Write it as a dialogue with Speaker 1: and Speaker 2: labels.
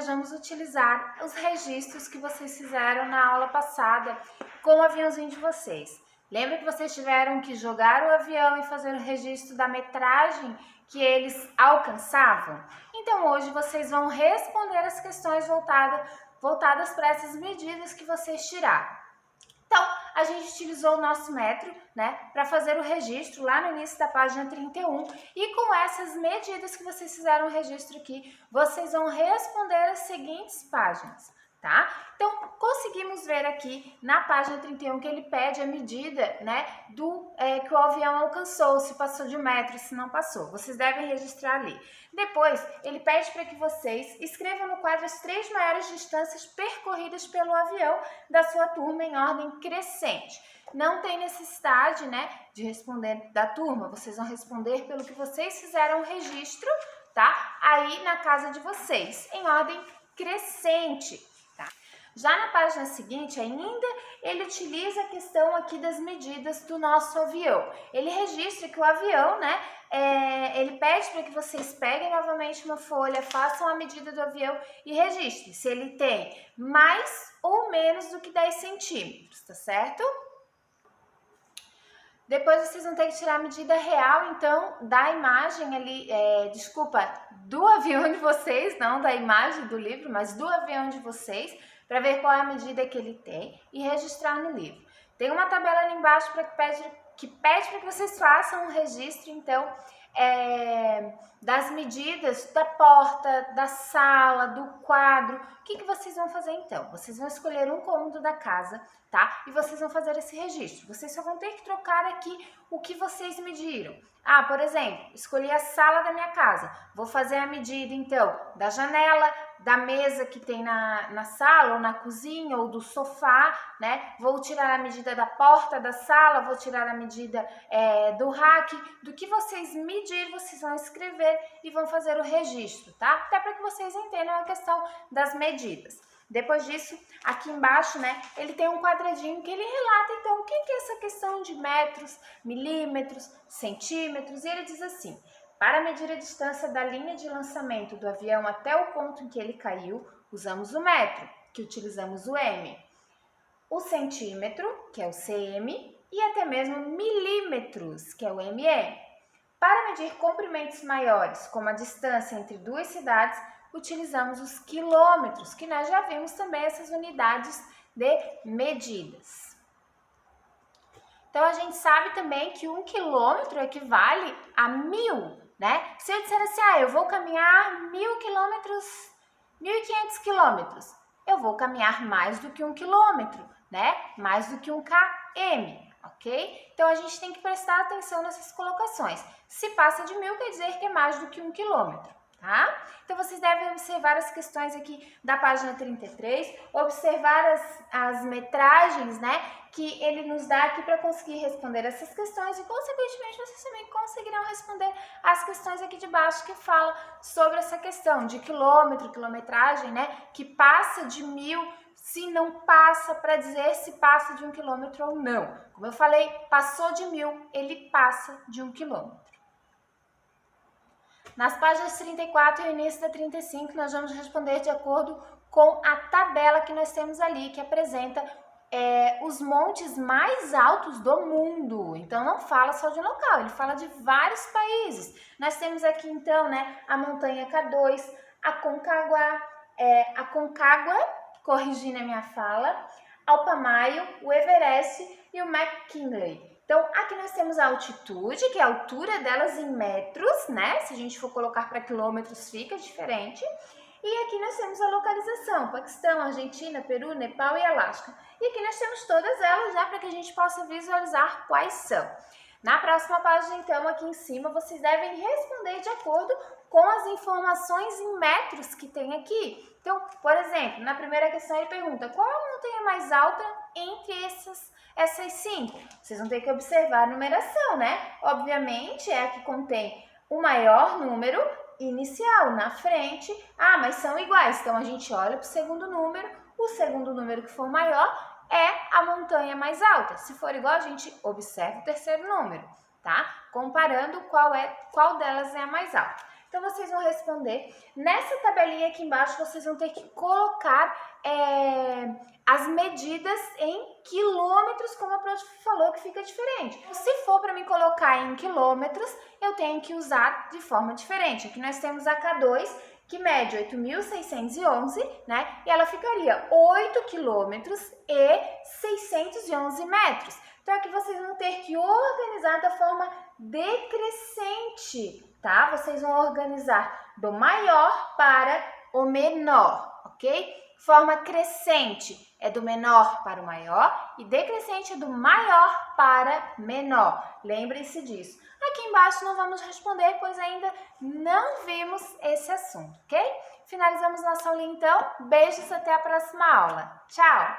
Speaker 1: vamos utilizar os registros que vocês fizeram na aula passada com o aviãozinho de vocês. Lembra que vocês tiveram que jogar o avião e fazer o registro da metragem que eles alcançavam? Então hoje vocês vão responder as questões voltadas para essas medidas que vocês tiraram. Então, a gente utilizou o nosso metro, para fazer o registro lá no início da página 31 e com essas medidas que vocês fizeram o registro aqui, vocês vão responder as seguintes páginas, tá? Então, conseguimos ver aqui na página 31 que ele pede a medida, que o avião alcançou, se passou de 1 metro, se não passou. Vocês devem registrar ali. Depois, ele pede para que vocês escrevam no quadro as 3 maiores distâncias percorridas pelo avião da sua turma em ordem crescente. Não tem necessidade, de responder da turma. Vocês vão responder pelo que vocês fizeram o registro, tá? Aí na casa de vocês, em ordem crescente. Já na página seguinte, ainda, ele utiliza a questão aqui das medidas do nosso avião. Ele registra que o avião, ele pede para que vocês peguem novamente uma folha, façam a medida do avião e registrem se ele tem mais ou menos do que 10 centímetros, tá certo? Depois vocês vão ter que tirar a medida real, então, da imagem ali, do avião de vocês, não da imagem do livro, mas do avião de vocês, para ver qual é a medida que ele tem e registrar no livro. Tem uma tabela ali embaixo que pede para que vocês façam um registro, então, das medidas da porta, da sala, do quadro. O que vocês vão fazer então? Vocês vão escolher um cômodo da casa, tá? E vocês vão fazer esse registro. Vocês só vão ter que trocar aqui o que vocês mediram. Ah, por exemplo, escolhi a sala da minha casa. Vou fazer a medida, então, da janela, da mesa que tem na sala, ou na cozinha, ou do sofá, Vou tirar a medida da porta da sala, vou tirar a medida do rack. Do que vocês medir, vocês vão escrever e vão fazer o registro, tá? Até para que vocês entendam a questão das medidas. Depois disso, aqui embaixo, ele tem um quadradinho que ele relata, então, o que é essa questão de metros, milímetros, centímetros, e ele diz assim: para medir a distância da linha de lançamento do avião até o ponto em que ele caiu, usamos o metro, que utilizamos o M, o centímetro, que é o cm, e até mesmo milímetros, que é o ME. Para medir comprimentos maiores, como a distância entre 2 cidades, utilizamos os quilômetros, que nós já vimos também essas unidades de medidas. Então, a gente sabe também que 1 quilômetro equivale a 1000, Se eu disser assim, eu vou caminhar 1000 quilômetros, 1500 quilômetros, eu vou caminhar mais do que 1 quilômetro, Mais do que 1 km, ok? Então, a gente tem que prestar atenção nessas colocações. Se passa de 1000, quer dizer que é mais do que 1 quilômetro. Tá? Então, vocês devem observar as questões aqui da página 33, observar as metragens, que ele nos dá aqui para conseguir responder essas questões e, consequentemente, vocês também conseguirão responder as questões aqui de baixo que falam sobre essa questão de quilômetro, quilometragem, que passa de 1000, se não passa, para dizer se passa de 1 quilômetro ou não. Como eu falei, passou de 1000, ele passa de 1 quilômetro. Nas páginas 34 e início da 35, nós vamos responder de acordo com a tabela que nós temos ali, que apresenta os montes mais altos do mundo. Então, não fala só de um local, ele fala de vários países. Nós temos aqui, então, a montanha K2, a Aconcagua, corrigindo a minha fala, Alpamayo, o Everest e o McKinley. Então, aqui nós temos a altitude, que é a altura delas em metros, Se a gente for colocar para quilômetros, fica diferente. E aqui nós temos a localização, Paquistão, Argentina, Peru, Nepal e Alasca. E aqui nós temos todas elas já para que a gente possa visualizar quais são. Na próxima página, então, aqui em cima, vocês devem responder de acordo com as informações em metros que tem aqui. Então, por exemplo, na primeira questão ele pergunta: qual a montanha mais alta entre essas 5? Vocês vão ter que observar a numeração, Obviamente, é a que contém o maior número inicial na frente. Ah, mas são iguais, então a gente olha para o segundo número que for maior é a montanha mais alta. Se for igual, a gente observa o terceiro número, tá? Comparando qual delas é a mais alta. Então, vocês vão responder. Nessa tabelinha aqui embaixo, vocês vão ter que colocar as medidas em quilômetros, como a prof falou, que fica diferente. Se for para mim colocar em quilômetros, eu tenho que usar de forma diferente. Aqui nós temos a K2, que mede 8.611, né? E ela ficaria 8 quilômetros e 611 metros. Então, aqui vocês vão ter que organizar da forma decrescente, tá? Vocês vão organizar do maior para o menor, ok? Forma crescente é do menor para o maior e decrescente é do maior para menor. Lembrem-se disso. Aqui embaixo não vamos responder, pois ainda não vimos esse assunto, ok? Finalizamos nossa aulinha então. Beijos, até a próxima aula. Tchau!